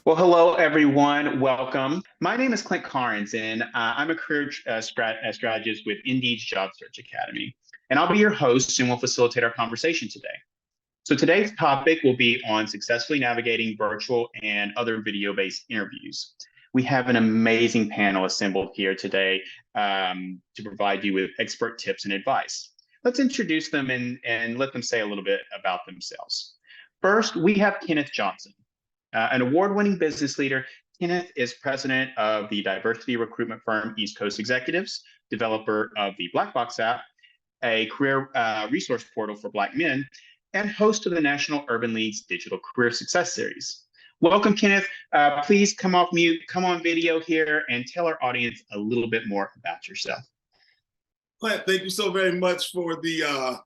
Well, hello, everyone. Welcome. My name is Clint Carrens, and I'm a career strategist with Indeed's Job Search Academy. And I'll be your host and will facilitate our conversation today. So today's topic will be on successfully navigating virtual and other video-based interviews. We have an amazing panel assembled here today to provide you with expert tips and advice. Let's introduce them and let them say a little bit about themselves. First, we have Kenneth Johnson. An award-winning business leader, Kenneth is president of the diversity recruitment firm East Coast Executives, developer of the Black Box app, a career resource portal for Black men, and host of the National Urban League's Digital Career Success Series. Welcome, Kenneth. Please come off mute, come on video here, and tell our audience a little bit more about yourself. Clint, thank you so very much for the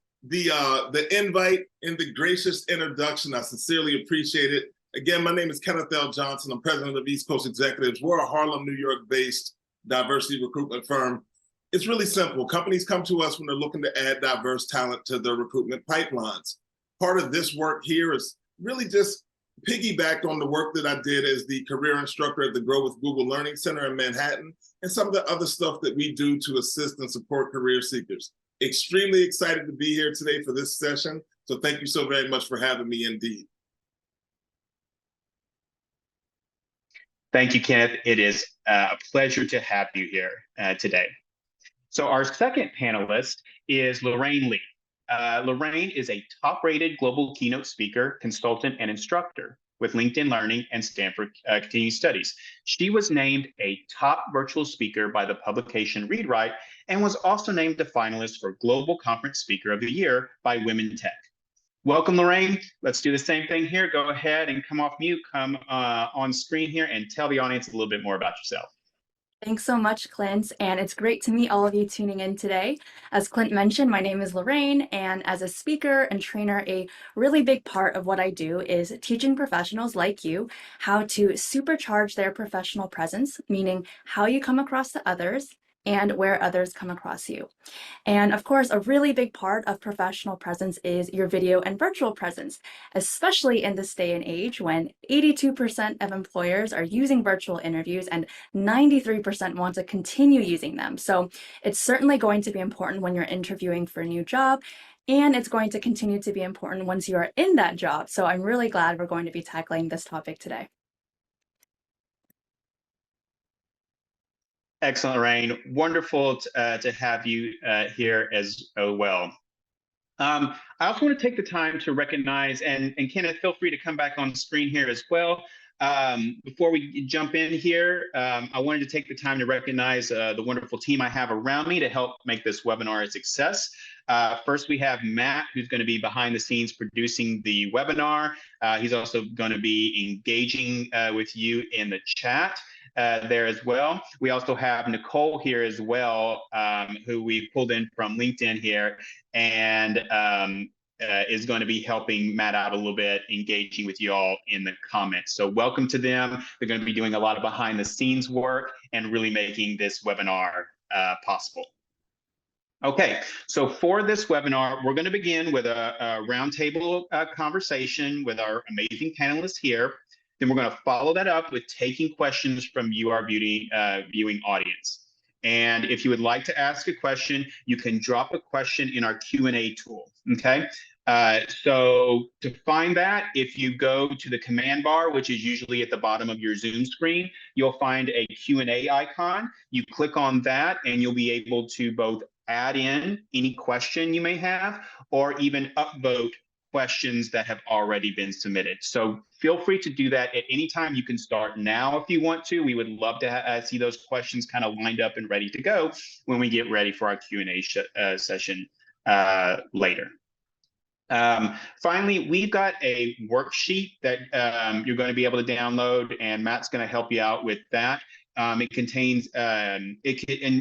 invite and the gracious introduction. I sincerely appreciate it. Again, my name is Kenneth L. Johnson. I'm president of East Coast Executives. We're a Harlem, New York-based diversity recruitment firm. It's really simple. Companies come to us when they're looking to add diverse talent to their recruitment pipelines. Part of this work here is really just piggybacked on the work that I did as the career instructor at the Grow with Google Learning Center in Manhattan and some of the other stuff that we do to assist and support career seekers. Extremely excited to be here today for this session. So thank you so very much for having me, Indeed. Thank you, Kenneth. It is a pleasure to have you here today. So our second panelist is Lorraine Lee. Lorraine is a top-rated global keynote speaker, consultant, and instructor with LinkedIn Learning and Stanford Continuing Studies. She was named a top virtual speaker by the publication ReadWrite and was also named a finalist for Global Conference Speaker of the Year by Women Tech. Welcome, Lorraine. Let's do the same thing here. Go ahead and come off mute, come on screen here and tell the audience a little bit more about yourself. Thanks so much, Clint, and it's great to meet all of you tuning in today. As Clint mentioned, my name is Lorraine, and as a speaker and trainer, a really big part of what I do is teaching professionals like you how to supercharge their professional presence, meaning how you come across to others and where others come across you. And of course, a really big part of professional presence is your video and virtual presence, especially in this day and age when 82% of employers are using virtual interviews and 93% want to continue using them. So it's certainly going to be important when you're interviewing for a new job, and it's going to continue to be important once you are in that job. So I'm really glad we're going to be tackling this topic today. Excellent, Lorraine. Wonderful to have you here as well. I also want to take the time to recognize, and Kenneth, feel free to come back on screen here as well. Before we jump in here, I wanted to take the time to recognize the wonderful team I have around me to help make this webinar a success. First, we have Matt, who's going to be behind the scenes producing the webinar. He's also going to be engaging with you in the chat there as well. We also have Nicole here as well, who we pulled in from LinkedIn here, and is going to be helping Matt out a little bit, engaging with you all in the comments. So welcome to them. They're going to be doing a lot of behind the scenes work and really making this webinar possible. Okay, so for this webinar, we're going to begin with a roundtable conversation with our amazing panelists here. Then we're going to follow that up with taking questions from you, our viewing audience. And if you would like to ask a question, you can drop a question in our Q&A tool, okay? So to find that, if you go to the command bar, which is usually at the bottom of your Zoom screen, you'll find a Q&A icon. You click on that and you'll be able to both add in any question you may have or even upvote questions that have already been submitted. So feel free to do that at any time. You can start now if you want to. We would love to see those questions kind of lined up and ready to go when we get ready for our Q&A session later. Finally, we've got a worksheet that you're going to be able to download, and Matt's going to help you out with that. It contains, in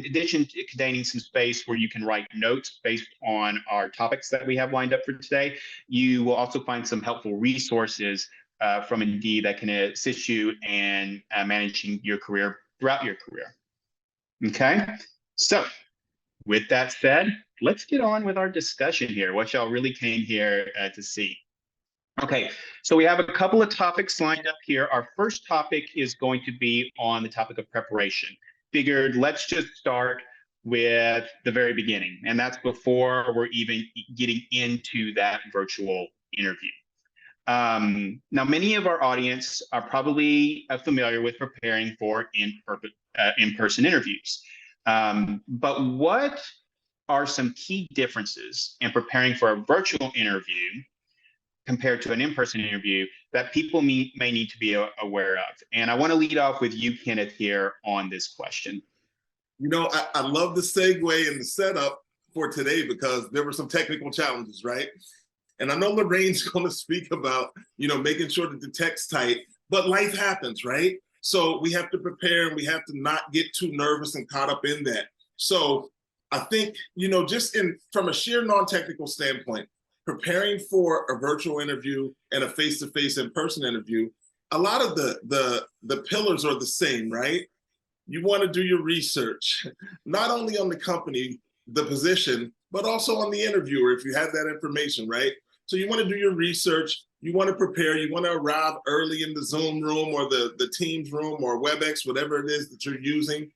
addition to containing some space where you can write notes based on our topics that we have lined up for today, you will also find some helpful resources from Indeed that can assist you in managing your career throughout your career. Okay, so with that said, let's get on with our discussion here, what y'all really came here to see. Okay, so we have a couple of topics lined up here. Our first topic is going to be on the topic of preparation. Figured let's just start with the very beginning, and that's before we're even getting into that virtual interview. Now, many of our audience are probably familiar with preparing for in-person interviews. But what are some key differences in preparing for a virtual interview compared to an in-person interview that people may need to be aware of? And I want to lead off with you, Kenneth, here on this question. You know, I love the segue and the setup for today because there were some technical challenges, right? And I know Lorraine's going to speak about, you know, making sure that the tech's tight, but life happens, right? So we have to prepare and we have to not get too nervous and caught up in that. So I think, you know, just from a sheer non-technical standpoint, preparing for a virtual interview and a face-to-face in-person interview, a lot of the pillars are the same, right? You want to do your research, not only on the company, the position, but also on the interviewer if you have that information, right? So you want to do your research, you want to prepare, you want to arrive early in the Zoom room or the Teams room or WebEx, whatever it is that you're using.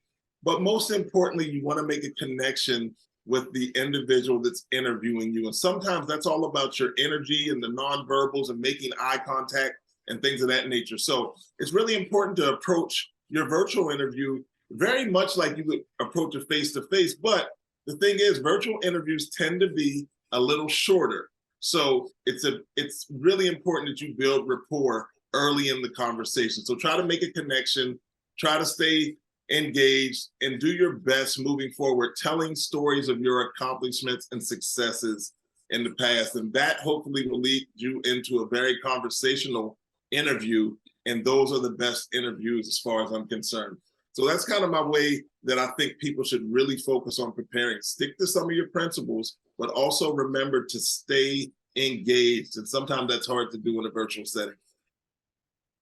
But most importantly, you want to make a connection with the individual that's interviewing you. And sometimes that's all about your energy and the nonverbals and making eye contact and things of that nature. So it's really important to approach your virtual interview very much like you would approach a face-to-face. But the thing is, virtual interviews tend to be a little shorter. So it's really important that you build rapport early in the conversation. So try to make a connection, try to stay engaged, and do your best moving forward, telling stories of your accomplishments and successes in the past. And that hopefully will lead you into a very conversational interview. And those are the best interviews as far as I'm concerned. So that's kind of my way that I think people should really focus on preparing. Stick to some of your principles, but also remember to stay engaged. And sometimes that's hard to do in a virtual setting.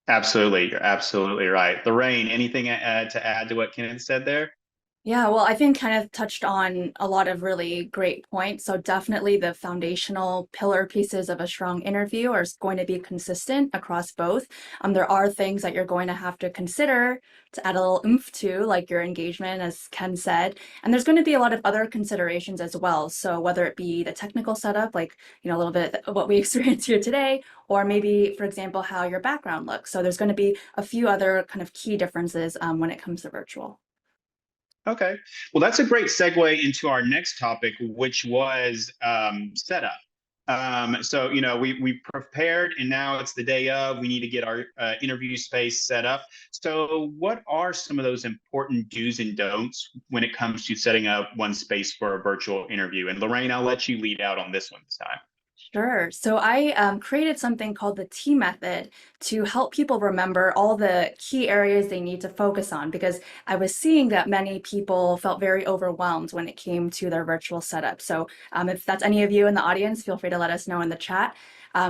Absolutely. You're absolutely right. Lorraine, anything to add to what Kenneth said there? Yeah, well, I think Kenneth touched on a lot of really great points. So definitely the foundational pillar pieces of a strong interview are going to be consistent across both. There are things that you're going to have to consider to add a little oomph to, like your engagement, as Ken said. And there's going to be a lot of other considerations as well. So whether it be the technical setup, like, you know, a little bit of what we experienced here today, or maybe, for example, how your background looks. So there's going to be a few other kind of key differences when it comes to virtual. Okay, well, that's a great segue into our next topic, which was setup. So, you know, we prepared and now it's the day of, we need to get our interview space set up. So what are some of those important do's and don'ts when it comes to setting up one space for a virtual interview? And Lorraine, I'll let you lead out on this one this time. Sure. So I created something called the T method to help people remember all the key areas they need to focus on, because I was seeing that many people felt very overwhelmed when it came to their virtual setup. So if that's any of you in the audience, feel free to let us know in the chat.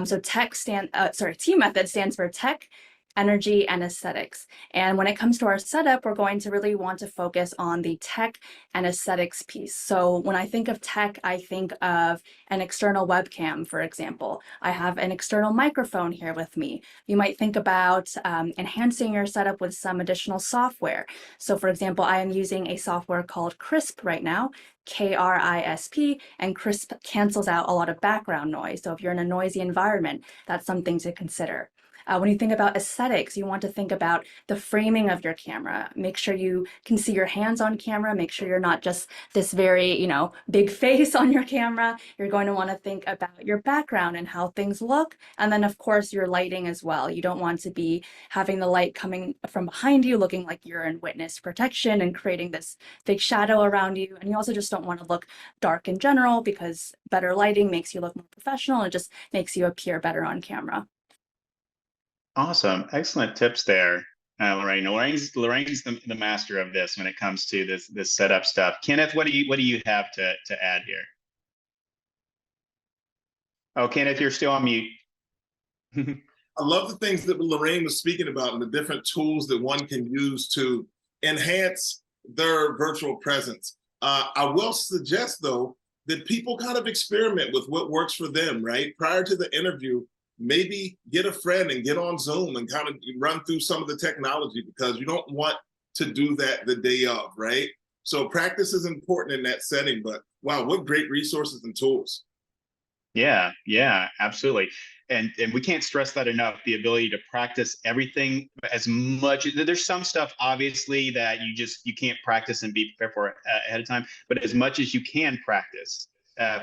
So T method stands for tech, energy, and aesthetics. And when it comes to our setup, we're going to really want to focus on the tech and aesthetics piece. So when I think of tech, I think of an external webcam, for example. I have an external microphone here with me. You might think about enhancing your setup with some additional software. So for example, I am using a software called Crisp right now, KRISP, and Crisp cancels out a lot of background noise. So if you're in a noisy environment, that's something to consider. When you think about aesthetics, you want to think about the framing of your camera. Make sure you can see your hands on camera. Make sure you're not just this very, you know, big face on your camera. You're going to want to think about your background and how things look. And then, of course, your lighting as well. You don't want to be having the light coming from behind you, looking like you're in witness protection and creating this big shadow around you. And you also just don't want to look dark in general, because better lighting makes you look more professional and just makes you appear better on camera. Awesome. Excellent tips there, Lorraine. Lorraine's the master of this when it comes to this setup stuff. Kenneth, what do you have to add here? Oh, Kenneth, you're still on mute. I love the things that Lorraine was speaking about and the different tools that one can use to enhance their virtual presence. I will suggest, though, that people kind of experiment with what works for them, right? Prior to the interview, maybe get a friend and get on Zoom and kind of run through some of the technology, because you don't want to do that the day of, right? So practice is important in that setting, but wow, what great resources and tools. Yeah, yeah, absolutely. And we can't stress that enough, the ability to practice everything as much. There's some stuff obviously that you can't practice and be prepared for ahead of time, but as much as you can practice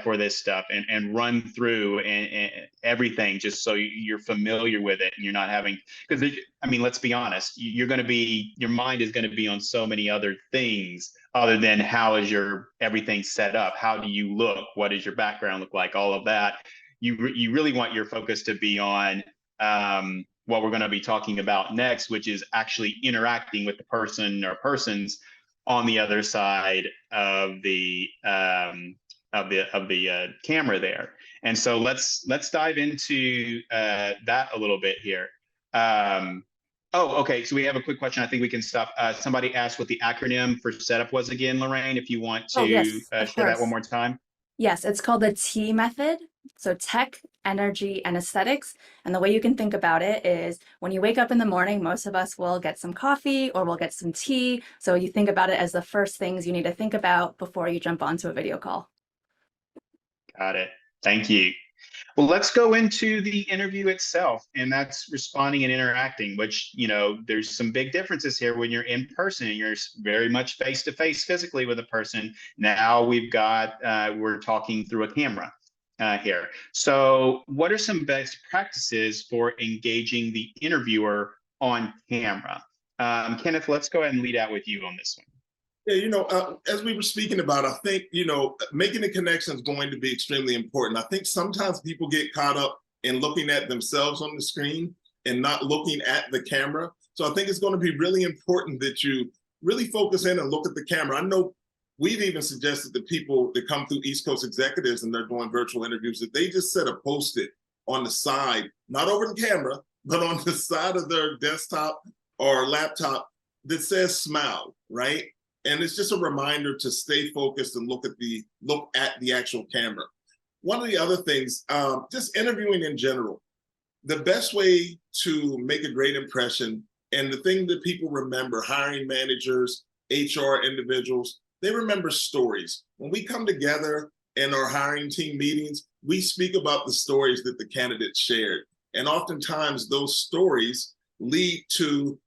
for this stuff and run through and everything, just so you're familiar with it and you're not having, because I mean, let's be honest, your mind is going to be on so many other things other than how is your everything set up, how do you look, what does your background look like, all of that. You really want your focus to be on what we're going to be talking about next, which is actually interacting with the person or persons on the other side of the camera there. And so let's dive into that a little bit here. Oh, okay. So we have a quick question. I think we can stop. Somebody asked what the acronym for setup was again, Lorraine, if you want to share that one more time. Yes, it's called the T method. So tech, energy, and aesthetics. And the way you can think about it is when you wake up in the morning, most of us will get some coffee or we'll get some tea. So you think about it as the first things you need to think about before you jump onto a video call. Got it. Thank you. Well, let's go into the interview itself, and that's responding and interacting, which, there's some big differences here when you're in person and you're very much face to face physically with a person. Now we're talking through a camera here. So what are some best practices for engaging the interviewer on camera? Kenneth, let's go ahead and lead out with you on this one. Yeah, as we were speaking about, I think, making the connection is going to be extremely important. I think sometimes people get caught up in looking at themselves on the screen and not looking at the camera. So I think it's going to be really important that you really focus in and look at the camera. I know we've even suggested to people that come through East Coast executives and they're doing virtual interviews that they just set a Post-it on the side, not over the camera, but on the side of their desktop or laptop that says smile, right? And it's just a reminder to stay focused and look at the actual camera. One of the other things, just interviewing in general, the best way to make a great impression, and the thing that people remember, hiring managers, HR individuals, they remember stories. When we come together in our hiring team meetings, we speak about the stories that the candidates shared. And oftentimes those stories lead to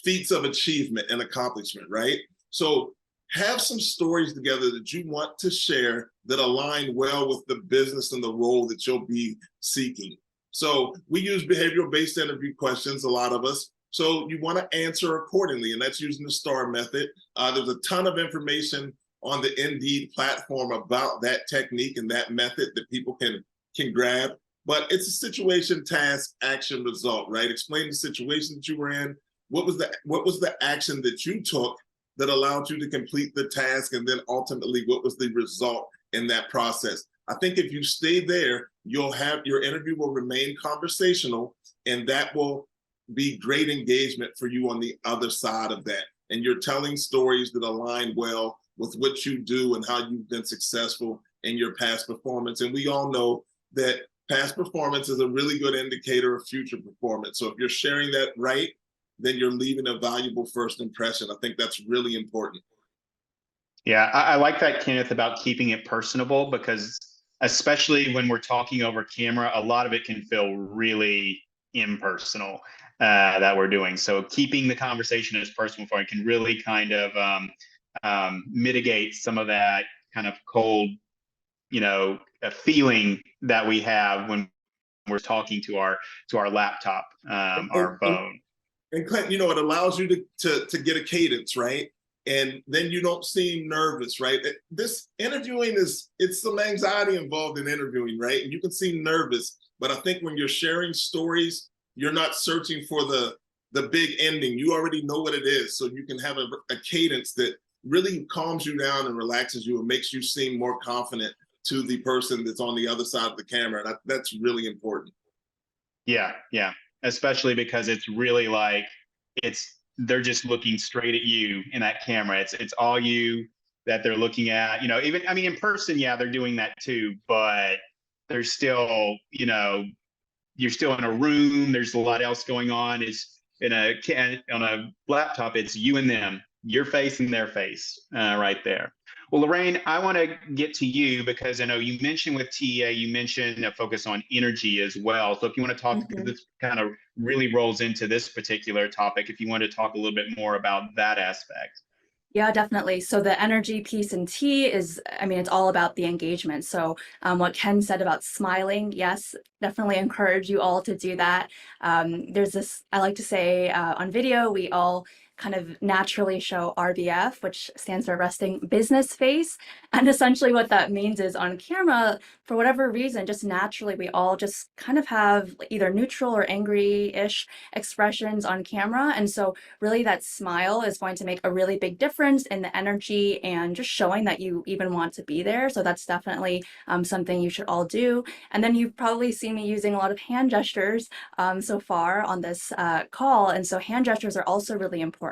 feats of achievement and accomplishment, right? So have some stories together that you want to share that align well with the business and the role that you'll be seeking. So we use behavioral-based interview questions, a lot of us. So you want to answer accordingly, and that's using the STAR method. There's a ton of information on the Indeed platform about that technique and that method that people can grab. But it's a situation, task, action, result, right? Explain the situation that you were in. What was the action that you took that allowed you to complete the task, and then ultimately what was the result in that process? I think if you stay there, your interview will remain conversational, and that will be great engagement for you on the other side of that. And you're telling stories that align well with what you do and how you've been successful in your past performance. And we all know that past performance is a really good indicator of future performance. So if you're sharing that right, then you're leaving a valuable first impression. I think that's really important. Yeah, I like that, Kenneth, about keeping it personable, because especially when we're talking over camera, a lot of it can feel really impersonal that we're doing. So keeping the conversation as personal for it can really kind of mitigate some of that kind of cold, feeling that we have when we're talking to our laptop, our phone. And Clint, it allows you to get a cadence, right? And then you don't seem nervous, right? This interviewing it's some anxiety involved in interviewing, right? And you can seem nervous, but I think when you're sharing stories, you're not searching for the big ending. You already know what it is. So you can have a cadence that really calms you down and relaxes you and makes you seem more confident to the person that's on the other side of the camera. That's really important. Yeah, yeah. Especially because it's really like they're just looking straight at you in that camera. It's all you that they're looking at. Even, in person, yeah, they're doing that too, but they're still, you're still in a room. There's a lot else going on. It's on a laptop. It's you and them, your face and their face, right there. Well, Lorraine, I want to get to you because I know you mentioned with TEA, you mentioned a focus on energy as well. So if you want to talk, because this kind of really rolls into this particular topic, if you want to talk a little bit more about that aspect. Yeah, definitely. So the energy piece in T is, I mean, it's all about the engagement. So what Ken said about smiling, yes, definitely encourage you all to do that. There's this, I like to say on video, we all kind of naturally show RBF, which stands for resting business face. And essentially what that means is on camera, for whatever reason, just naturally, we all just kind of have either neutral or angry-ish expressions on camera. And so really that smile is going to make a really big difference in the energy and just showing that you even want to be there. So that's definitely something you should all do. And then you've probably seen me using a lot of hand gestures so far on this call. And so hand gestures are also really important.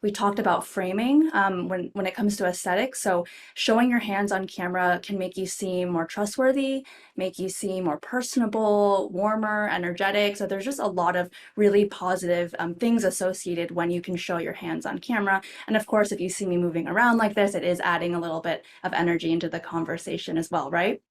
We talked about framing when it comes to aesthetics. So showing your hands on camera can make you seem more trustworthy, make you seem more personable, warmer, energetic. So there's just a lot of really positive things associated when you can show your hands on camera. And of course, if you see me moving around like this, it is adding a little bit of energy into the conversation as well, right?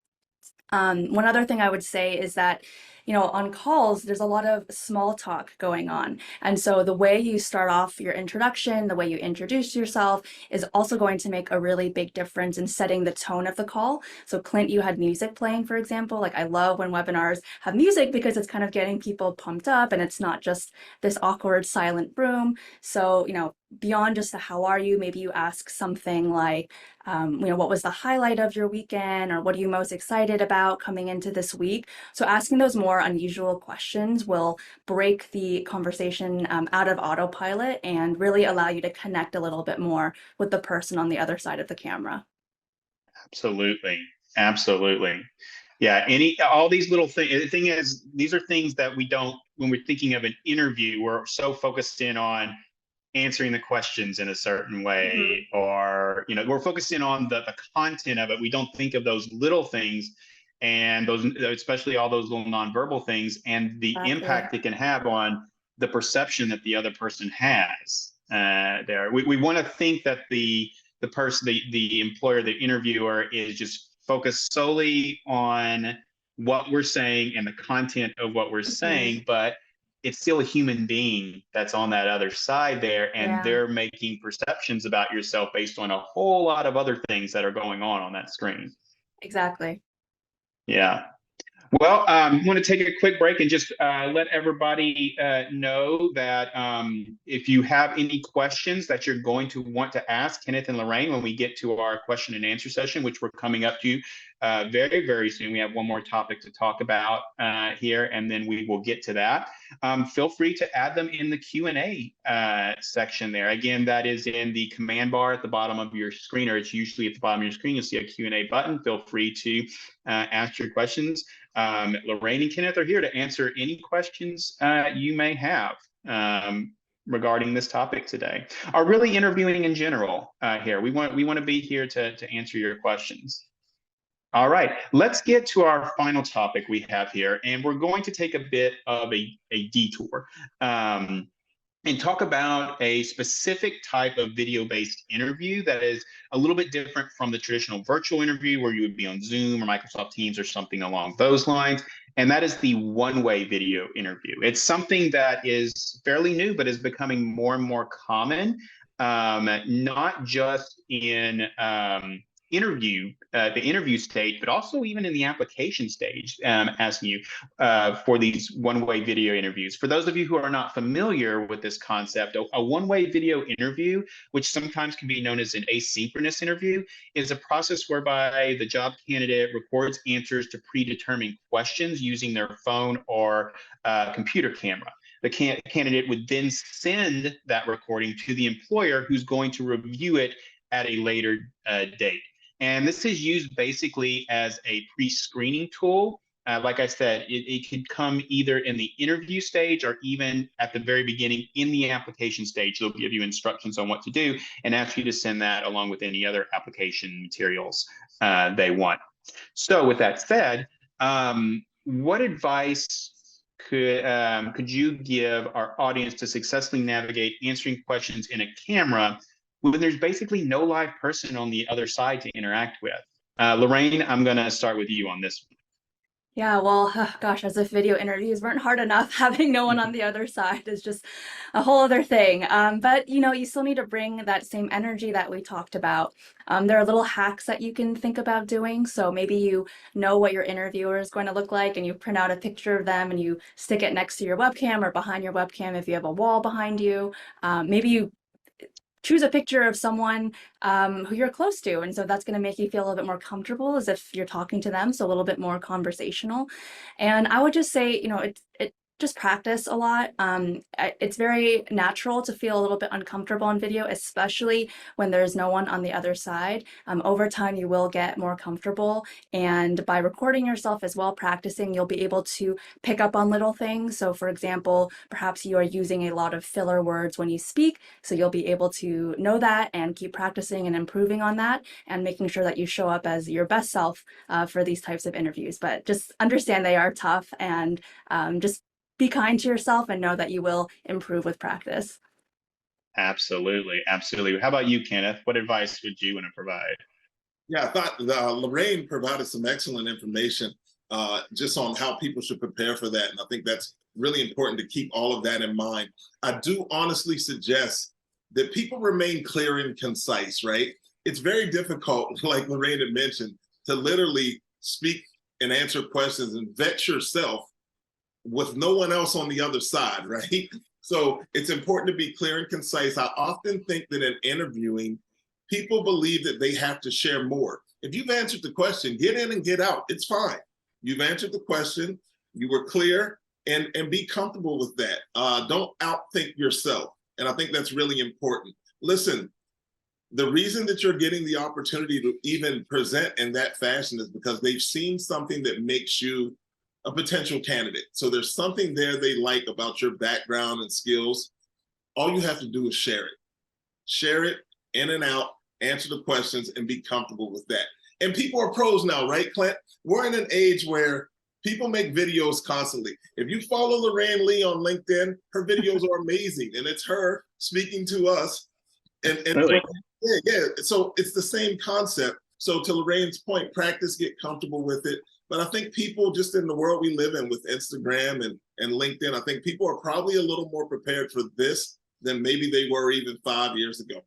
One other thing I would say is that, you know, on calls, there's a lot of small talk going on. And so the way you start off your introduction, the way you introduce yourself is also going to make a really big difference in setting the tone of the call. So Clint, you had music playing, for example. Like I love when webinars have music because it's kind of getting people pumped up and it's not just this awkward silent room. So, you know, beyond just the how are you, maybe you ask something like, you know, what was the highlight of your weekend, or what are you most excited about coming into this week? So asking those more unusual questions will break the conversation out of autopilot and really allow you to connect a little bit more with the person on the other side of the camera. Absolutely. Absolutely. Yeah. All these little things. The thing is, these are things that we don't, when we're thinking of an interview, we're so focused in on answering the questions in a certain way, or, you know, we're focused in on the content of it. We don't think of those little things and those, especially all those little nonverbal things and the impact it can have on the perception that the other person has there. We want to think that the person, the employer, the interviewer is just focused solely on what we're saying and the content of what we're saying, but it's still a human being that's on that other side there, and they're making perceptions about yourself based on a whole lot of other things that are going on that screen. Exactly. Yeah. Well, I want to take a quick break and just let everybody know that if you have any questions that you're going to want to ask Kenneth and Lorraine when we get to our question and answer session, which we're coming up to very, very soon. We have one more topic to talk about here, and then we will get to that. Feel free to add them in the Q&A section there. Again, that is in the command bar at the bottom of your screen, or it's usually at the bottom of your screen. You'll see a Q&A button. Feel free to ask your questions. Lorraine and Kenneth are here to answer any questions you may have regarding this topic today, or really interviewing in general here. We want to be here to answer your questions. All right, let's get to our final topic we have here, and we're going to take a bit of a detour and talk about a specific type of video-based interview that is a little bit different from the traditional virtual interview where you would be on Zoom or Microsoft Teams or something along those lines. And that is the one-way video interview. It's something that is fairly new, but is becoming more and more common, not just in the interview stage, but also even in the application stage, asking you for these one-way video interviews. For those of you who are not familiar with this concept, a one-way video interview, which sometimes can be known as an asynchronous interview, is a process whereby the job candidate records answers to predetermined questions using their phone or computer camera. The candidate would then send that recording to the employer, who's going to review it at a later date. And this is used basically as a pre-screening tool. Like I said, it could come either in the interview stage or even at the very beginning in the application stage. They'll give you instructions on what to do and ask you to send that along with any other application materials they want. So with that said, what advice could you give our audience to successfully navigate answering questions in a camera when there's basically no live person on the other side to interact with? Lorraine, I'm going to start with you on this one. Yeah, well, gosh, as if video interviews weren't hard enough, having no one on the other side is just a whole other thing. But you still need to bring that same energy that we talked about. There are little hacks that you can think about doing. So maybe you know what your interviewer is going to look like, and you print out a picture of them and you stick it next to your webcam or behind your webcam if you have a wall behind you. Maybe you choose a picture of someone who you're close to. And so that's going to make you feel a little bit more comfortable as if you're talking to them. So a little bit more conversational. And I would just say, it just practice a lot. It's very natural to feel a little bit uncomfortable in video, especially when there's no one on the other side. Over time, you will get more comfortable. And by recording yourself as well, practicing, you'll be able to pick up on little things. So for example, perhaps you are using a lot of filler words when you speak. So you'll be able to know that and keep practicing and improving on that and making sure that you show up as your best self for these types of interviews. But just understand they are tough, and just be kind to yourself and know that you will improve with practice. Absolutely. Absolutely. How about you, Kenneth? What advice would you want to provide? Yeah, I thought Lorraine provided some excellent information just on how people should prepare for that. And I think that's really important to keep all of that in mind. I do honestly suggest that people remain clear and concise, right? It's very difficult, like Lorraine had mentioned, to literally speak and answer questions and vet yourself with no one else on the other side, right? So it's important to be clear and concise. I often think that in interviewing, people believe that they have to share more. If you've answered the question, get in and get out. It's fine. You've answered the question, you were clear, and be comfortable with that. Don't outthink yourself. And I think that's really important. Listen, the reason that you're getting the opportunity to even present in that fashion is because they've seen something that makes you a potential candidate. So there's something there they like about your background and skills. All you have to do is share it. Share it in and out, answer the questions, and be comfortable with that. And people are pros now, right, Clint? We're in an age where people make videos constantly. If you follow Lorraine Lee on LinkedIn, her videos are amazing. And it's her speaking to us. And Really? yeah. So it's the same concept. So to Lorraine's point, practice, get comfortable with it. But I think people, just in the world we live in with Instagram and LinkedIn, I think people are probably a little more prepared for this than maybe they were even 5 years ago.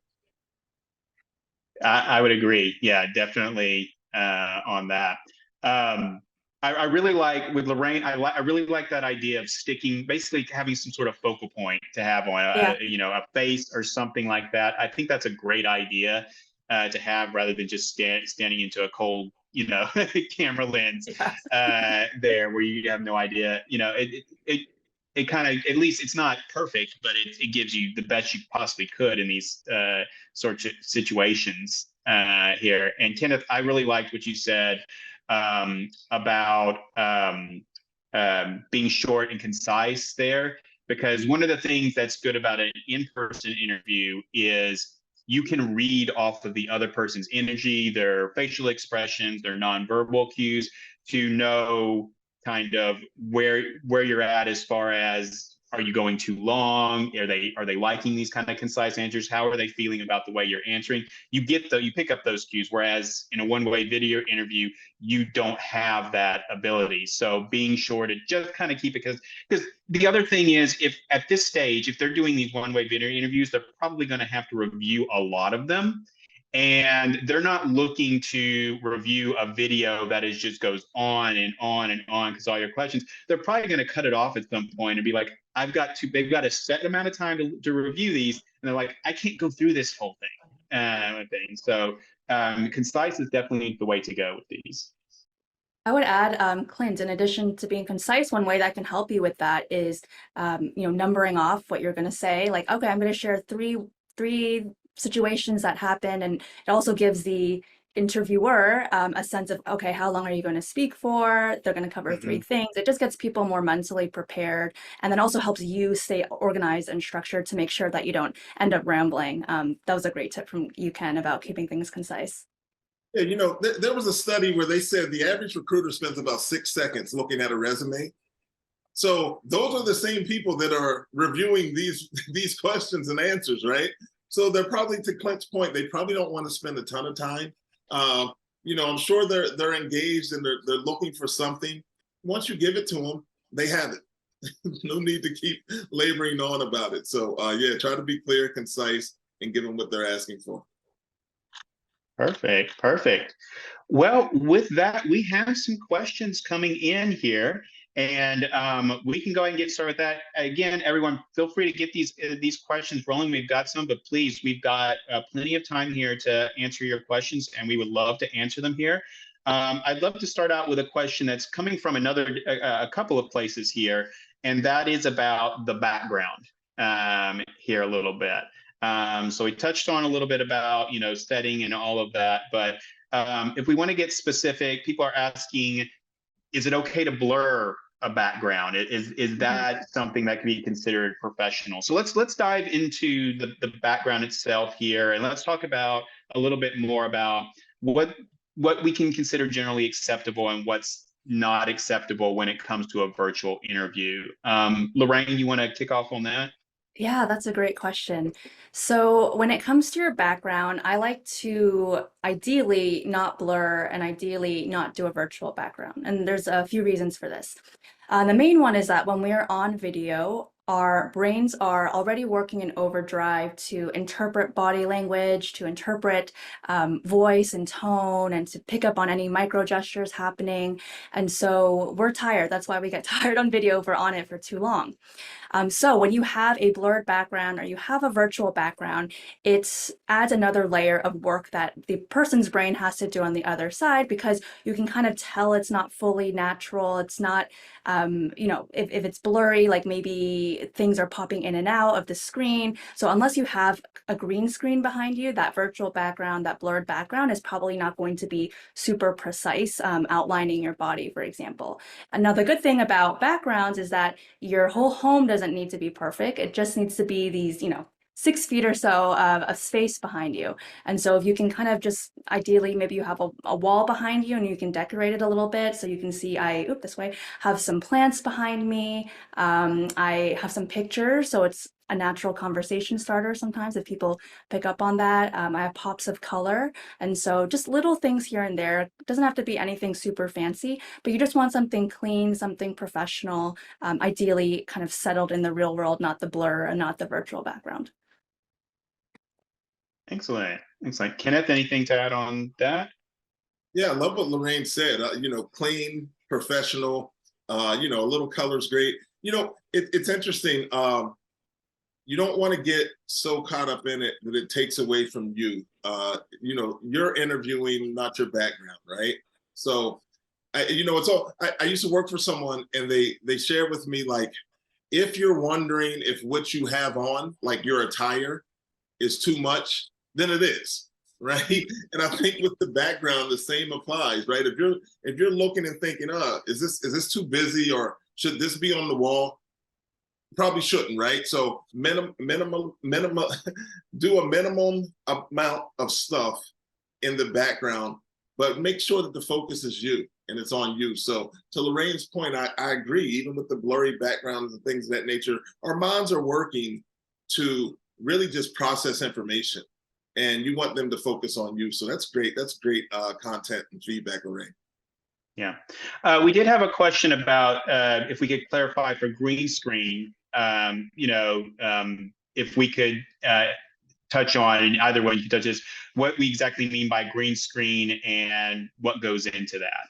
I would agree. Yeah, definitely on that. I really like with Lorraine. I really like that idea of sticking, basically having some sort of focal point to have on a face or something like that. I think that's a great idea to have, rather than just standing into a cold, camera lens there where you have no idea. It kind of, at least it's not perfect, but it gives you the best you possibly could in these sorts of situations here. And Kenneth, I really liked what you said about being short and concise there, because one of the things that's good about an in-person interview is you can read off of the other person's energy, their facial expressions, their nonverbal cues, to know kind of where you're at as far as, are you going too long? Are they liking these kind of concise answers? How are they feeling about the way you're answering? You pick up those cues, whereas in a one-way video interview, you don't have that ability. So being short and just kind of keep it, because the other thing is, if at this stage, if they're doing these one-way video interviews, they're probably going to have to review a lot of them. And they're not looking to review a video that just goes on and on and on because all your questions. They're probably going to cut it off at some point and be like, they've got a set amount of time to review these. And they're like, I can't go through this whole thing. So concise is definitely the way to go with these. I would add, Clint, in addition to being concise, one way that can help you with that is, numbering off what you're going to say. Like, okay, I'm going to share three situations that happen, and it also gives the interviewer a sense of, okay, how long are you going to speak for? They're going to cover three things. It just gets people more mentally prepared, and then also helps you stay organized and structured to make sure that you don't end up rambling. That was a great tip from you, Ken, about keeping things concise. Yeah, there was a study where they said the average recruiter spends about 6 seconds looking at a resume. So those are the same people that are reviewing these questions and answers, right? So they're probably, to Clint's point, they probably don't want to spend a ton of time. I'm sure they're engaged and they're looking for something. Once you give it to them, they have it. No need to keep laboring on about it. So yeah, try to be clear, concise, and give them what they're asking for. Perfect, perfect. Well, with that, we have some questions coming in here, and we can go ahead and get started with that. Again, everyone, feel free to get these questions rolling. We've got some, but please, we've got plenty of time here to answer your questions, and we would love to answer them here. I'd love to start out with a question that's coming from a couple of places here, and that is about the background here a little bit. So we touched on a little bit about, setting and all of that, but if we want to get specific, people are asking, is it okay to blur a background? Is that something that can be considered professional? So let's dive into the background itself here, and let's talk about a little bit more about what we can consider generally acceptable and what's not acceptable when it comes to a virtual interview. Lorraine, you want to kick off on that? Yeah, that's a great question. So when it comes to your background, I like to ideally not blur and ideally not do a virtual background. And there's a few reasons for this. The main one is that when we are on video, our brains are already working in overdrive to interpret body language, to interpret voice and tone, and to pick up on any micro gestures happening. And so we're tired. That's why we get tired on video if we're on it for too long. So when you have a blurred background or you have a virtual background, it adds another layer of work that the person's brain has to do on the other side, because you can kind of tell it's not fully natural. It's not, if it's blurry, like maybe things are popping in and out of the screen. So unless you have a green screen behind you, that virtual background, that blurred background is probably not going to be super precise, outlining your body, for example. Another good thing about backgrounds is that your whole home doesn't need to be perfect. It just needs to be these, 6 feet or so of space behind you. And so if you can kind of just ideally, maybe you have a wall behind you and you can decorate it a little bit. So you can see, this way, have some plants behind me. I have some pictures. So it's a natural conversation starter sometimes if people pick up on that. I have pops of color. And so just little things here and there. It doesn't have to be anything super fancy, but you just want something clean, something professional, ideally kind of settled in the real world, not the blur and not the virtual background. Excellent. Excellent. Kenneth, anything to add on that? Yeah, I love what Lorraine said. Clean, professional, a little color's great. It's interesting. You don't want to get so caught up in it that it takes away from you. You're interviewing, not your background, right? So, I used to work for someone and they shared with me, like, if you're wondering if what you have on, like your attire, is too much, then it is, right? And I think with the background, the same applies, right? If you're looking and thinking, is this too busy, or should this be on the wall? Probably shouldn't, right? So minimum, do a minimum amount of stuff in the background, but make sure that the focus is you and it's on you. So to Lorraine's point, I agree. Even with the blurry backgrounds and things of that nature, our minds are working to really just process information, and you want them to focus on you. So that's great. That's great content and feedback, Lorraine. Yeah. We did have a question about if we could clarify for green screen, if we could touch on, and either one you can touch this, what we exactly mean by green screen and what goes into that.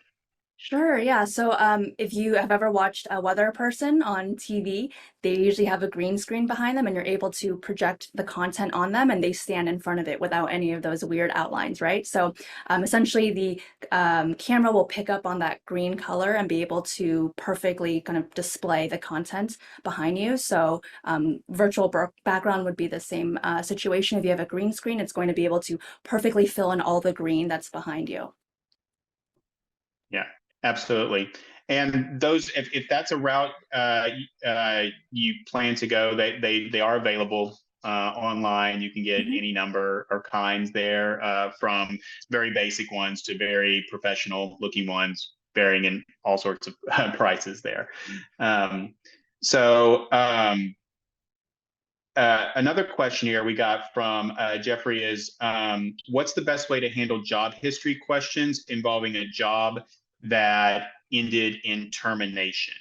Sure, yeah. So if you have ever watched a weather person on TV, they usually have a green screen behind them and you're able to project the content on them and they stand in front of it without any of those weird outlines, right? So essentially the camera will pick up on that green color and be able to perfectly kind of display the content behind you. So virtual background would be the same situation. If you have a green screen, it's going to be able to perfectly fill in all the green that's behind you. Yeah. Absolutely. And those, if that's a route you plan to go, they are available online. You can get any number or kinds there, from very basic ones to very professional looking ones. varying in all sorts of prices there. Another question here we got from Jeffrey is, what's the best way to handle job history questions involving a job that ended in termination?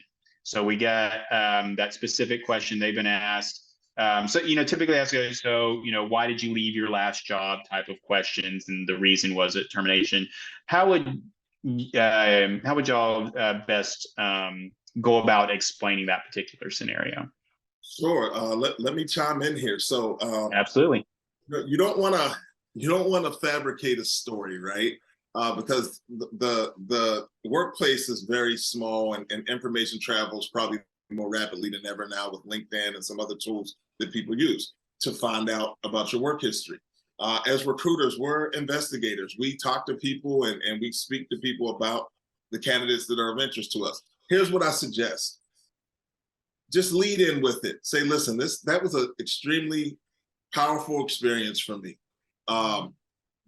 So we get that specific question they've been asked. So, typically ask, so, why did you leave your last job type of questions, and the reason was it termination. How would y'all best go about explaining that particular scenario? Sure. Let me chime in here. So absolutely, you don't want to fabricate a story, right? Because the workplace is very small, and information travels probably more rapidly than ever now with LinkedIn and some other tools that people use to find out about your work history. As recruiters, we're investigators. We talk to people and we speak to people about the candidates that are of interest to us. Here's what I suggest. Just lead in with it. Say, listen, that was an extremely powerful experience for me.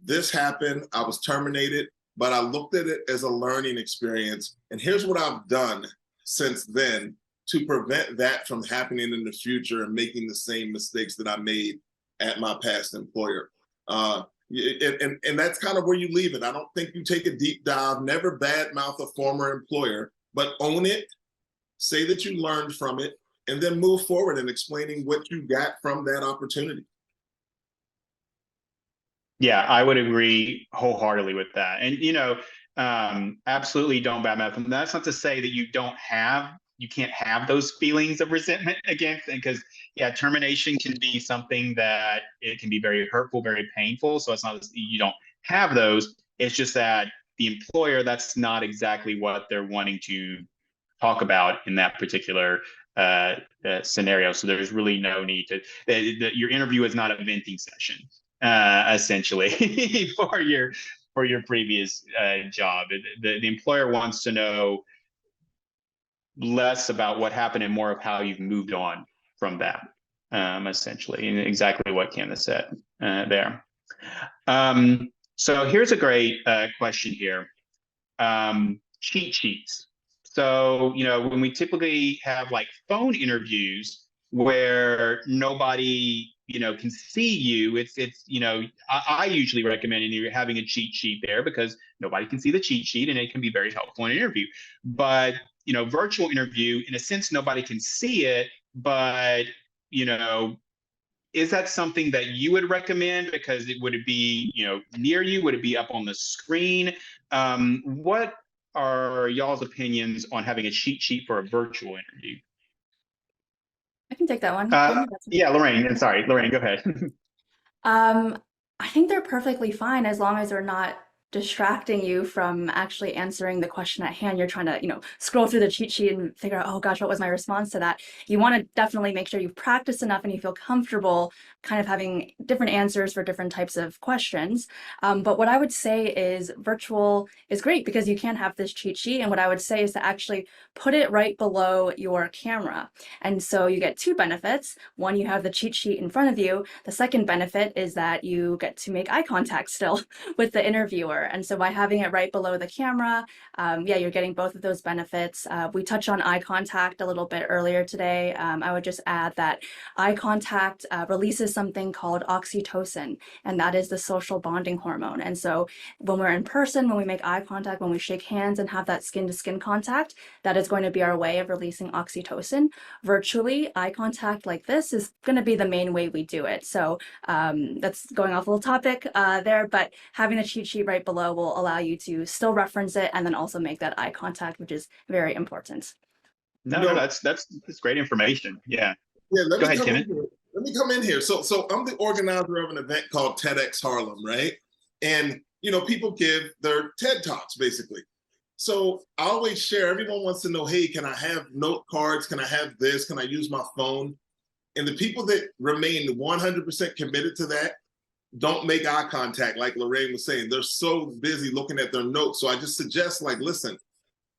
This happened, I was terminated, but I looked at it as a learning experience. And here's what I've done since then to prevent that from happening in the future and making the same mistakes that I made at my past employer. And that's kind of where you leave it. I don't think you take a deep dive, never badmouth a former employer, but own it, say that you learned from it, and then move forward in explaining what you got from that opportunity. Yeah, I would agree wholeheartedly with that. And, absolutely don't badmouth them. That's not to say that you can't have those feelings of resentment against, because termination can be something that it can be very hurtful, very painful. So it's not that you don't have those. It's just that the employer, that's not exactly what they're wanting to talk about in that particular scenario. So there's really no need to, your interview is not a venting session, essentially, for your previous job. The employer wants to know less about what happened and more of how you've moved on from that, essentially, and exactly what Kenneth said there. So here's a great question here. Cheat sheets. So, when we typically have like phone interviews where nobody, can see you, I usually recommend having a cheat sheet there, because nobody can see the cheat sheet and it can be very helpful in an interview. But, virtual interview, in a sense, nobody can see it, but, is that something that you would recommend? Because would it be, near you? Would it be up on the screen? What are y'all's opinions on having a cheat sheet for a virtual interview? I can take that one. Yeah, Lorraine. I'm sorry, Lorraine, go ahead. I think they're perfectly fine as long as they're not distracting you from actually answering the question at hand. You're trying to, scroll through the cheat sheet and figure out, oh gosh, what was my response to that? You want to definitely make sure you've practiced enough and you feel comfortable kind of having different answers for different types of questions. But what I would say is virtual is great because you can have this cheat sheet. And what I would say is to actually put it right below your camera. And so you get two benefits. One, you have the cheat sheet in front of you. The second benefit is that you get to make eye contact still with the interviewer. And so by having it right below the camera, you're getting both of those benefits. We touched on eye contact a little bit earlier today. I would just add that eye contact releases something called oxytocin, and that is the social bonding hormone. And so when we're in person, when we make eye contact, when we shake hands and have that skin-to-skin contact, that is going to be our way of releasing oxytocin. Virtually, eye contact like this is going to be the main way we do it. So that's going off a little topic there, but having the cheat sheet right below will allow you to still reference it and then also make that eye contact, which is very important. No, that's great information. Yeah. Go ahead, Kenneth. Let me come in here. So I'm the organizer of an event called TEDx Harlem, right? And people give their TED Talks basically. So I always share, everyone wants to know, hey, can I have note cards? Can I have this? Can I use my phone? And the people that remain 100% committed to that don't make eye contact, like Lorraine was saying. They're so busy looking at their notes. So I just suggest, listen,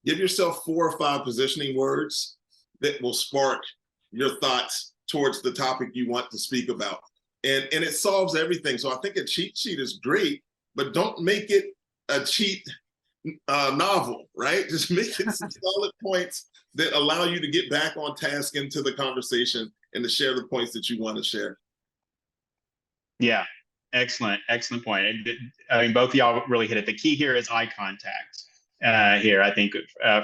give yourself 4 or 5 positioning words that will spark your thoughts towards the topic you want to speak about. And it solves everything. So I think a cheat sheet is great, but don't make it a cheat novel, right? Just make it some solid points that allow you to get back on task into the conversation and to share the points that you want to share. Yeah, excellent point. I mean, both of y'all really hit it. The key here is eye contact. Here, I think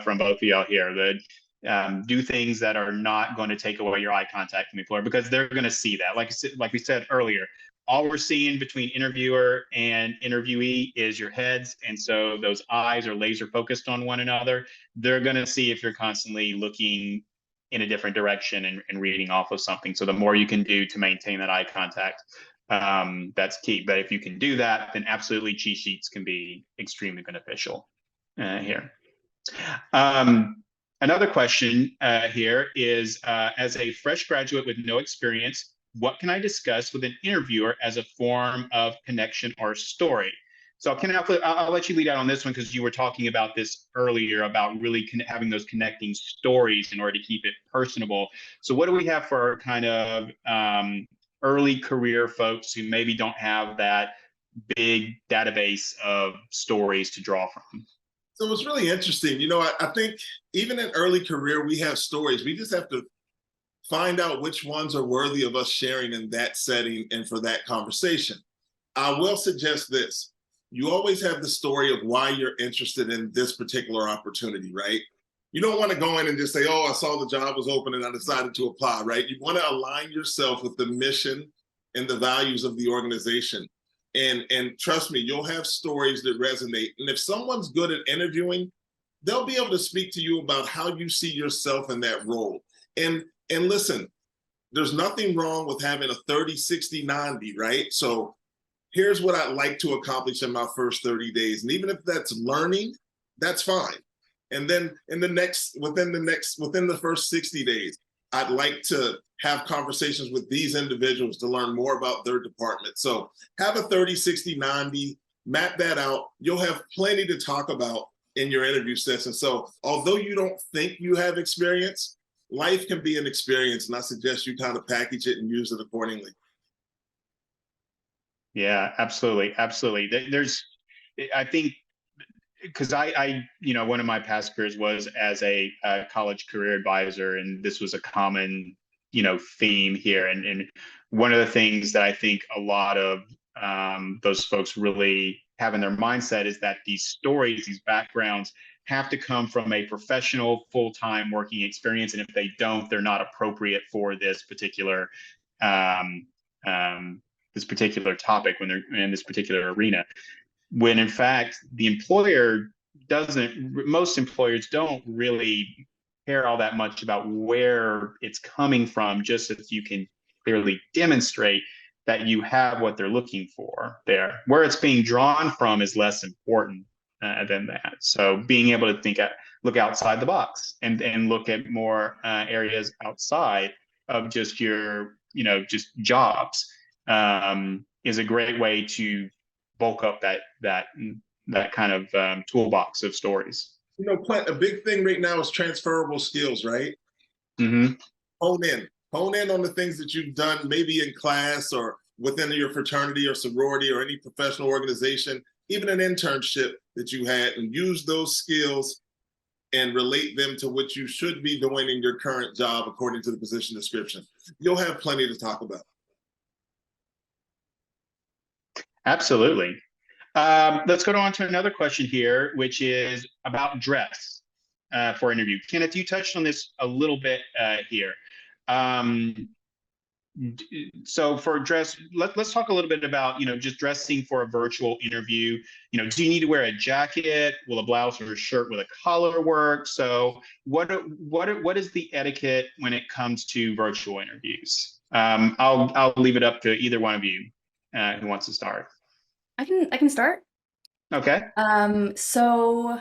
from both of y'all here, that do things that are not going to take away your eye contact from the employer, because they're going to see that. Like we said earlier, all we're seeing between interviewer and interviewee is your heads, and so those eyes are laser focused on one another. They're going to see if you're constantly looking in a different direction and reading off of something. So the more you can do to maintain that eye contact, that's key. But if you can do that, then absolutely cheat sheets can be extremely beneficial here. Another question here is, as a fresh graduate with no experience, what can I discuss with an interviewer as a form of connection or story? So I'll let you lead out on this one, because you were talking about this earlier about really having those connecting stories in order to keep it personable. So what do we have for kind of early career folks who maybe don't have that big database of stories to draw from? So it's really interesting. You know, I think even in early career, we have stories. We just have to find out which ones are worthy of us sharing in that setting and for that conversation. I will suggest this. You always have the story of why you're interested in this particular opportunity, right? You don't want to go in and just say, oh, I saw the job was open and I decided to apply, right? You want to align yourself with the mission and the values of the organization. And trust me, you'll have stories that resonate. And if someone's good at interviewing, they'll be able to speak to you about how you see yourself in that role. And listen, there's nothing wrong with having a 30, 60, 90, right? So here's what I'd like to accomplish in my first 30 days. And even if that's learning, that's fine. And then within the first 60 days, I'd like to have conversations with these individuals to learn more about their department. So have a 30, 60, 90, map that out. You'll have plenty to talk about in your interview session. So although you don't think you have experience, life can be an experience. And I suggest you kind of package it and use it accordingly. Yeah, absolutely. I think, because I one of my past careers was as a college career advisor, and this was a common, theme here. And one of the things that I think a lot of those folks really have in their mindset is that these stories, these backgrounds, have to come from a professional, full-time working experience. And if they don't, they're not appropriate for this particular topic when they're in this particular arena. When in fact, most employers don't really care all that much about where it's coming from, just if you can clearly demonstrate that you have what they're looking for there. Where it's being drawn from is less important than that. So being able to look outside the box and look at more areas outside of just your, just jobs is a great way to bulk up that kind of toolbox of stories. Clint, a big thing right now is transferable skills, right? Mm-hmm. Hone in on the things that you've done, maybe in class or within your fraternity or sorority or any professional organization, even an internship that you had, and use those skills and relate them to what you should be doing in your current job according to the position description. You'll have plenty to talk about. Absolutely. Let's go on to another question here, which is about dress for interview. Kenneth, you touched on this a little bit here. So for dress, let's talk a little bit about, just dressing for a virtual interview. Do you need to wear a jacket? Will a blouse or a shirt with a collar work? So what is the etiquette when it comes to virtual interviews? I'll leave it up to either one of you who wants to start. I can start. Okay. So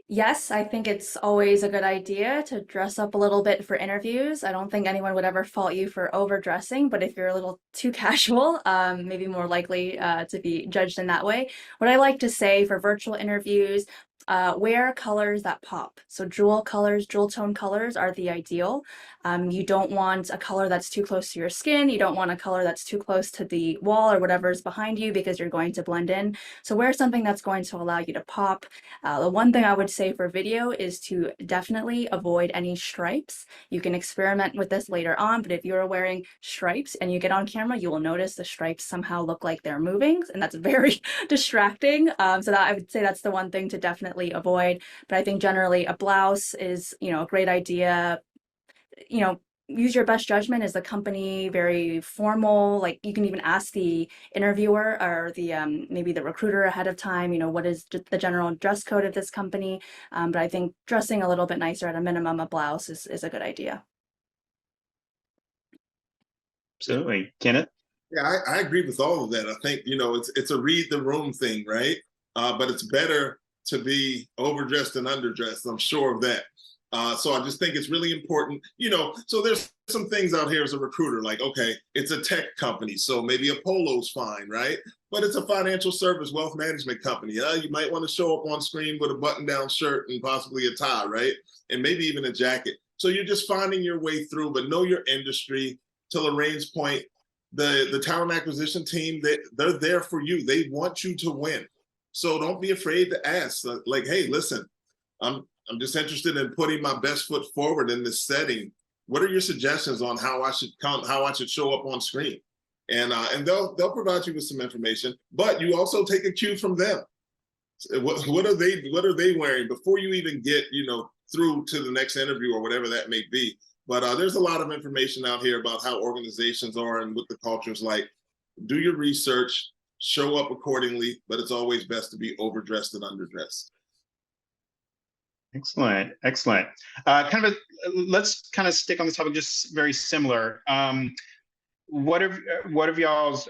yes, I think it's always a good idea to dress up a little bit for interviews. I don't think anyone would ever fault you for overdressing, but if you're a little too casual, maybe more likely to be judged in that way. What I like to say for virtual interviews, wear colors that pop. So jewel colors, jewel tone colors are the ideal. You don't want a color that's too close to your skin. You don't want a color that's too close to the wall or whatever's behind you because you're going to blend in. So wear something that's going to allow you to pop. The one thing I would say for video is to definitely avoid any stripes. You can experiment with this later on, but if you're wearing stripes and you get on camera, you will notice the stripes somehow look like they're moving, and that's very distracting. So that I would say that's the one thing to definitely avoid. But I think generally a blouse is, a great idea. Use your best judgment. Is the company very formal? Like you can even ask the interviewer or the maybe the recruiter ahead of time, what is the general dress code of this company? But I think dressing a little bit nicer at a minimum, a blouse is a good idea. Absolutely. Kenneth? Yeah, I agree with all of that. I think, it's a read the room thing, right? But it's better to be overdressed than underdressed. I'm sure of that. So I just think it's really important, so there's some things out here as a recruiter, like, okay, it's a tech company, so maybe a polo's fine, right? But it's a financial service wealth management company. You might want to show up on screen with a button-down shirt and possibly a tie, right? And maybe even a jacket. So you're just finding your way through, but know your industry. To Lorraine's point, the talent acquisition team, they're there for you. They want you to win. So don't be afraid to ask, like, hey, listen, I'm just interested in putting my best foot forward in this setting. What are your suggestions on how I should show up on screen? And they'll provide you with some information, but you also take a cue from them. What are they wearing before you even get, through to the next interview or whatever that may be. But there's a lot of information out here about how organizations are and what the culture's like. Do your research, show up accordingly, but it's always best to be overdressed and underdressed. Excellent. Let's kind of stick on this topic, just very similar. What of y'all's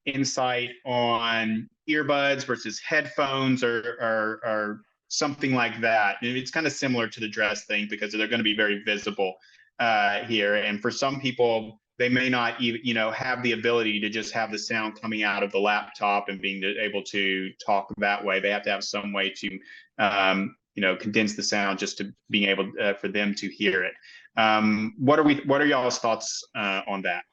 insight on earbuds versus headphones or something like that? It's kind of similar to the dress thing because they're going to be very visible here. And for some people, they may not even, have the ability to just have the sound coming out of the laptop and being able to talk that way. They have to have some way to, condense the sound just to being able for them to hear it. What are y'all's thoughts on that?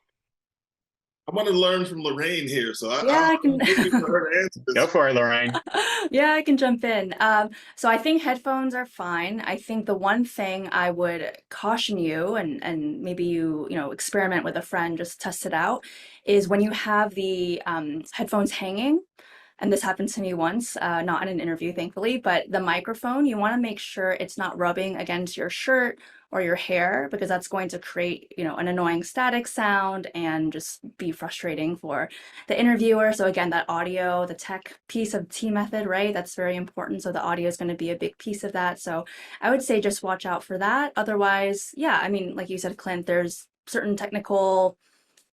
I want to learn from Lorraine here, so I can for her to answer this. Go for it, Lorraine. Yeah, I can jump in. So I think headphones are fine. I think the one thing I would caution you, and maybe you experiment with a friend, just test it out, is when you have the headphones hanging. And this happened to me once, not in an interview, thankfully, but the microphone, you want to make sure it's not rubbing against your shirt or your hair, because that's going to create, an annoying static sound and just be frustrating for the interviewer. So again, that audio, the tech piece of T method, right? That's very important. So the audio is going to be a big piece of that. So I would say just watch out for that. Otherwise, yeah, I mean, like you said, Clint, there's certain technical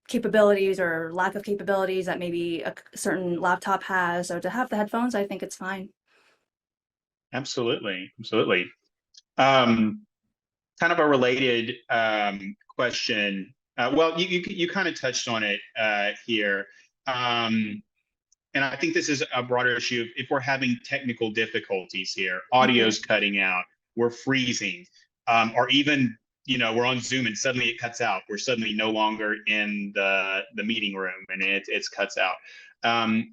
capabilities or lack of capabilities that maybe a certain laptop has. So to have the headphones, I think it's fine. Absolutely. Kind of a related question. Well, you kind of touched on it here. And I think this is a broader issue. If we're having technical difficulties here, audio's cutting out, we're freezing, or even we're on Zoom and suddenly it cuts out. We're suddenly no longer in the meeting room and it's cuts out.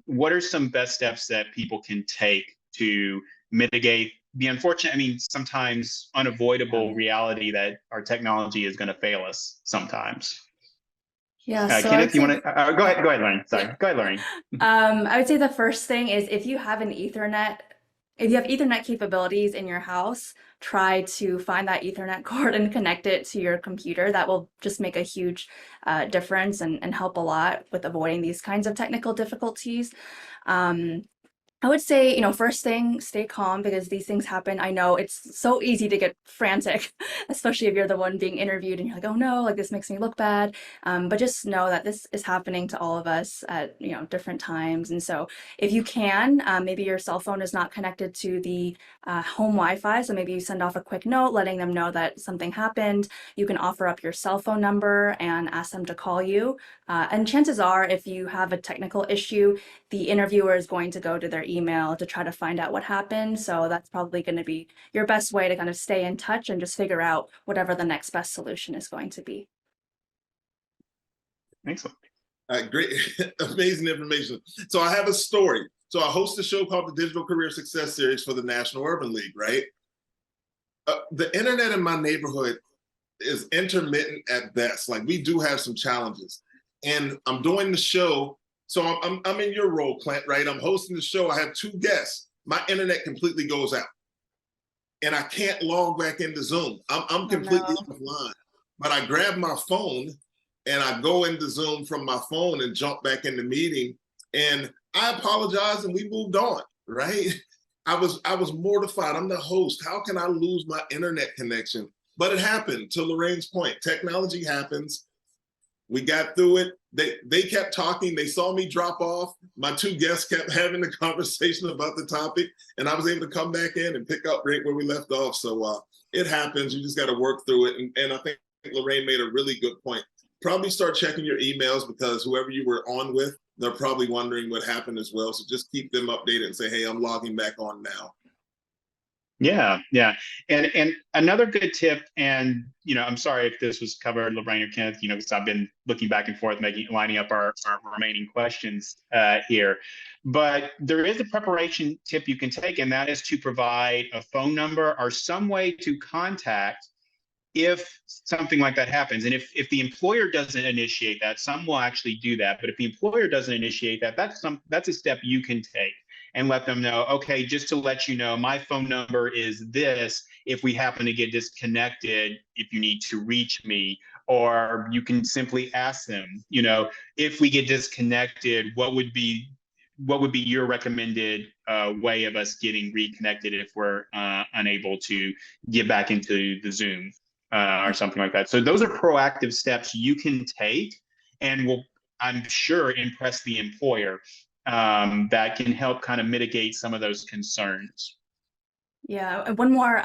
What are some best steps that people can take to mitigate the unfortunate, sometimes unavoidable reality that our technology is going to fail us sometimes? Yeah. So Kenneth, you want to go ahead, Lorraine. Sorry, go ahead, Lorraine. I would say the first thing is if you have Ethernet capabilities in your house, try to find that Ethernet cord and connect it to your computer. That will just make a huge difference and help a lot with avoiding these kinds of technical difficulties. I would say, first thing, stay calm because these things happen. I know it's so easy to get frantic, especially if you're the one being interviewed and you're like, oh no, like this makes me look bad. But just know that this is happening to all of us at, different times. And so if you can, maybe your cell phone is not connected to the home Wi-Fi. So maybe you send off a quick note letting them know that something happened. You can offer up your cell phone number and ask them to call you. And chances are, if you have a technical issue, the interviewer is going to go to their email to try to find out what happened. So that's probably going to be your best way to kind of stay in touch and just figure out whatever the next best solution is going to be. Excellent. Great, amazing information. So I have a story. So I host a show called the Digital Career Success Series for the National Urban League, right? The internet in my neighborhood is intermittent at best. Like, we do have some challenges. And I'm doing the show. So I'm in your role, Clint, right? I'm hosting the show. I have 2 guests. My internet completely goes out. And I can't log back into Zoom. I'm completely offline. But I grab my phone and I go into Zoom from my phone and jump back in the meeting. And I apologize and we moved on, right? I was mortified. I'm the host. How can I lose my internet connection? But it happened. To Lorraine's point, technology happens. We got through it. They kept talking. They saw me drop off. My 2 guests kept having a conversation about the topic, and I was able to come back in and pick up right where we left off. So it happens. You just got to work through it. And I think Lorraine made a really good point. Probably start checking your emails, because whoever you were on with, they're probably wondering what happened as well. So just keep them updated and say, hey, I'm logging back on now. Yeah. And another good tip, and I'm sorry if this was covered, Lorraine or Kenneth, because I've been looking back and forth, lining up our remaining questions here. But there is a preparation tip you can take, and that is to provide a phone number or some way to contact if something like that happens. And if the employer doesn't initiate that, some will actually do that. But if the employer doesn't initiate that, that's a step you can take and let them know, okay, just to let you know, my phone number is this. If we happen to get disconnected, if you need to reach me, or you can simply ask them, if we get disconnected, what would be your recommended way of us getting reconnected if we're unable to get back into the Zoom or something like that. So those are proactive steps you can take, and will, I'm sure, impress the employer, that can help kind of mitigate some of those concerns. Yeah, one more,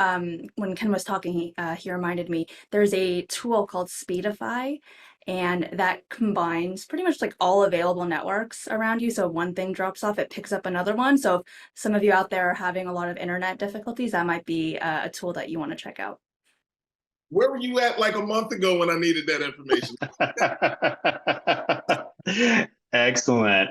when Ken was talking, he reminded me, there's a tool called Speedify, and that combines pretty much like all available networks around you. So if one thing drops off, it picks up another one. So if some of you out there are having a lot of internet difficulties, that might be a tool that you want to check out. Where were you at like a month ago when I needed that information? Excellent.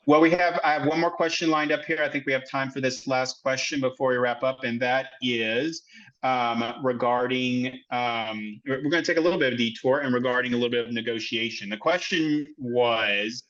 Well, I have one more question lined up here. I think we have time for this last question before we wrap up, and that is regarding, we're going to take a little bit of a detour, and regarding a little bit of negotiation. The question was,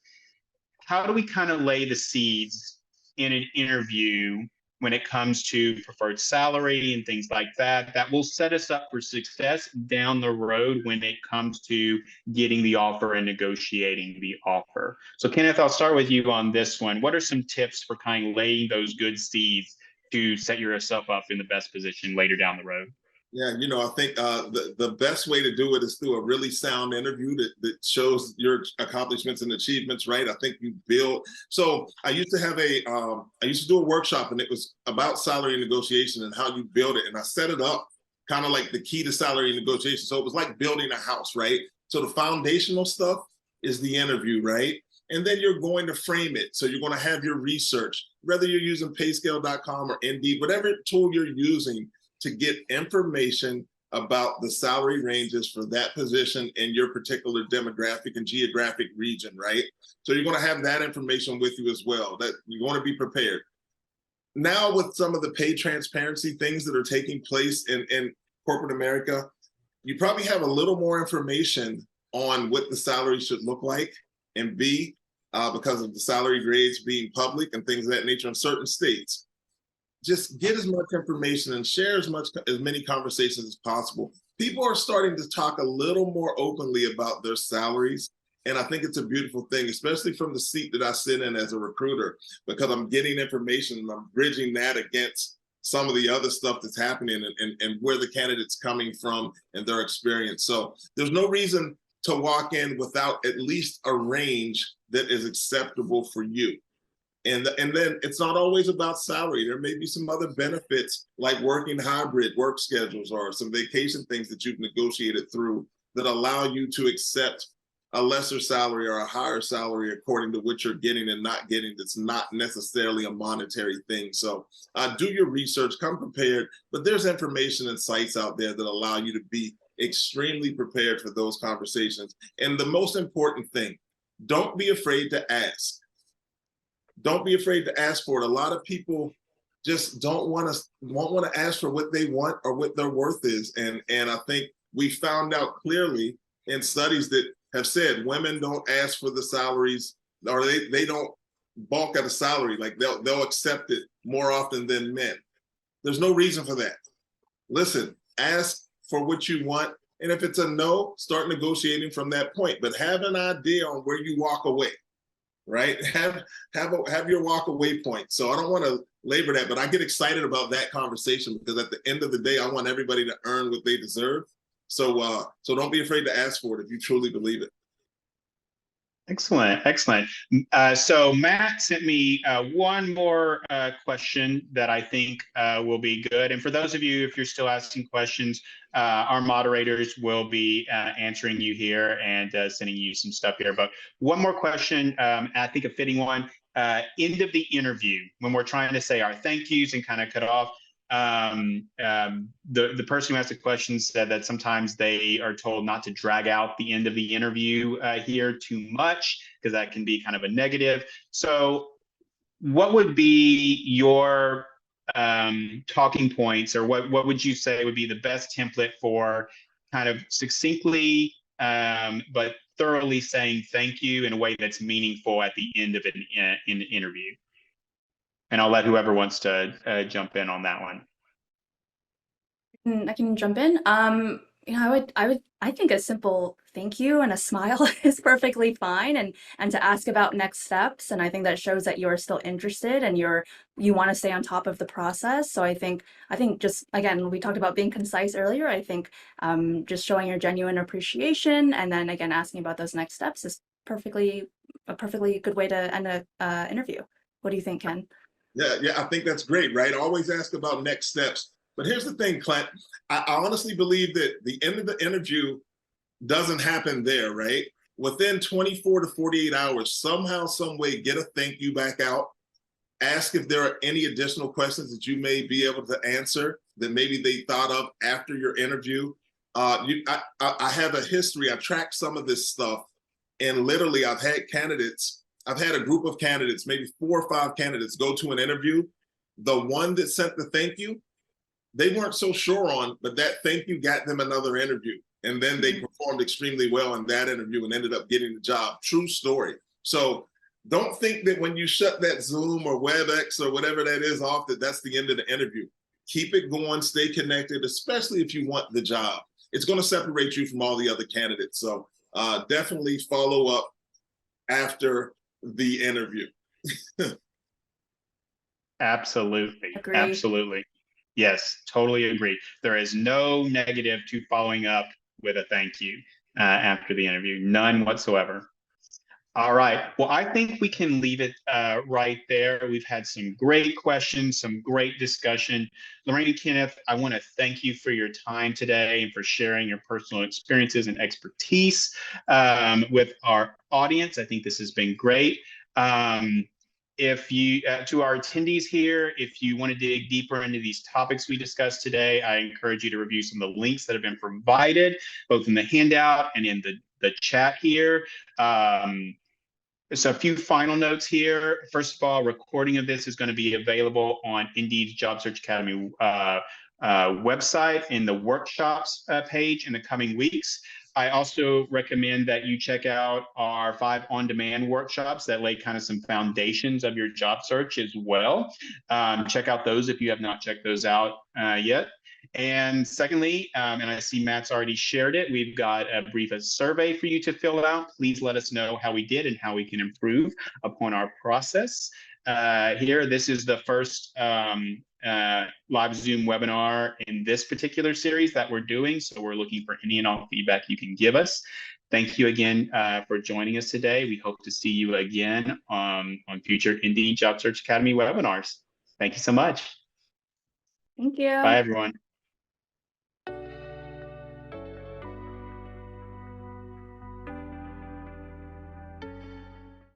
how do we kind of lay the seeds in an interview when it comes to preferred salary and things like that, that will set us up for success down the road when it comes to getting the offer and negotiating the offer? So Kenneth, I'll start with you on this one. What are some tips for kind of laying those good seeds to set yourself up in the best position later down the road? Yeah, I think the best way to do it is through a really sound interview that shows your accomplishments and achievements, right? I think you build. So I used to have I used to do a workshop, and it was about salary negotiation and how you build it. And I set it up kind of like the key to salary negotiation. So it was like building a house, right? So the foundational stuff is the interview, right? And then you're going to frame it. So you're going to have your research, whether you're using payscale.com or Indeed, whatever tool you're using, to get information about the salary ranges for that position in your particular demographic and geographic region, right? So you're going to have that information with you as well, that you want to be prepared. Now with some of the pay transparency things that are taking place in corporate America, you probably have a little more information on what the salary should look like and be, because of the salary grades being public and things of that nature in certain states. Just get as much information and share as many conversations as possible. People are starting to talk a little more openly about their salaries. And I think it's a beautiful thing, especially from the seat that I sit in as a recruiter, because I'm getting information and I'm bridging that against some of the other stuff that's happening and where the candidate's coming from and their experience. So there's no reason to walk in without at least a range that is acceptable for you. And then it's not always about salary. There may be some other benefits like working hybrid work schedules or some vacation things that you've negotiated through that allow you to accept a lesser salary or a higher salary according to what you're getting and not getting. That's not necessarily a monetary thing. So do your research, come prepared, but there's information and sites out there that allow you to be extremely prepared for those conversations. And the most important thing, don't be afraid to ask. Don't be afraid to ask for it. A lot of people just won't want to ask for what they want or what their worth is. And I think we found out clearly in studies that have said women don't ask for the salaries, or they don't balk at a salary. Like they'll accept it more often than men. There's no reason for that. Listen, ask for what you want. And if it's a no, start negotiating from that point. But have an idea on where you walk away, right? Have your walk away point. So I don't want to labor that, but I get excited about that conversation because at the end of the day, I want everybody to earn what they deserve. So don't be afraid to ask for it if you truly believe it. Excellent, excellent. So Matt sent me one more question that I think will be good. And for those of you, if you're still asking questions, our moderators will be answering you here and sending you some stuff here. But one more question, I think a fitting one. End of the interview, when we're trying to say our thank yous and kind of cut off, the person who asked the question said that sometimes they are told not to drag out the end of the interview here too much, because that can be kind of a negative. So what would be your talking points, or what would you say would be the best template for kind of succinctly but thoroughly saying thank you in a way that's meaningful at the end of an interview? And I'll let whoever wants to jump in on that one. I can jump in. I think a simple thank you and a smile is perfectly fine, and to ask about next steps. And I think that shows that you're still interested and you want to stay on top of the process. So I think just, again, we talked about being concise earlier. I think just showing your genuine appreciation and then again asking about those next steps is a perfectly good way to end a interview. What do you think, Ken? Yeah, I think that's great, right? Always ask about next steps. But here's the thing, Clint. I honestly believe that the end of the interview doesn't happen there, right? Within 24 to 48 hours, somehow, some way, get a thank you back out. Ask if there are any additional questions that you may be able to answer that maybe they thought of after your interview. I have a history. I track some of this stuff, and literally I've had a group of candidates, maybe 4 or 5 candidates, go to an interview. The one that sent the thank you, they weren't so sure on, but that thank you got them another interview. And then they performed extremely well in that interview and ended up getting the job. True story. So don't think that when you shut that Zoom or WebEx or whatever that is off, that's the end of the interview. Keep it going, stay connected, especially if you want the job. It's going to separate you from all the other candidates. So definitely follow up after the interview. Absolutely. Agree. Absolutely. Yes, totally agree. There is no negative to following up with a thank you after the interview. None whatsoever. All right. Well, I think we can leave it right there. We've had some great questions, some great discussion. Lorraine and Kenneth, I want to thank you for your time today and for sharing your personal experiences and expertise with our audience. I think this has been great. If you, to our attendees here, if you want to dig deeper into these topics we discussed today, I encourage you to review some of the links that have been provided, both in the handout and in the chat here. So a few final notes here. First of all, recording of this is going to be available on Indeed's Job Search Academy website in the workshops page in the coming weeks. I also recommend that you check out our 5 on-demand workshops that lay kind of some foundations of your job search as well. Check out those if you have not checked those out yet. And secondly, and I see Matt's already shared it, we've got a brief survey for you to fill out. Please let us know how we did and how we can improve upon our process. Here, this is the first live Zoom webinar in this particular series that we're doing. So we're looking for any and all feedback you can give us. Thank you again for joining us today. We hope to see you again on future Indeed Job Search Academy webinars. Thank you so much. Thank you. Bye, everyone.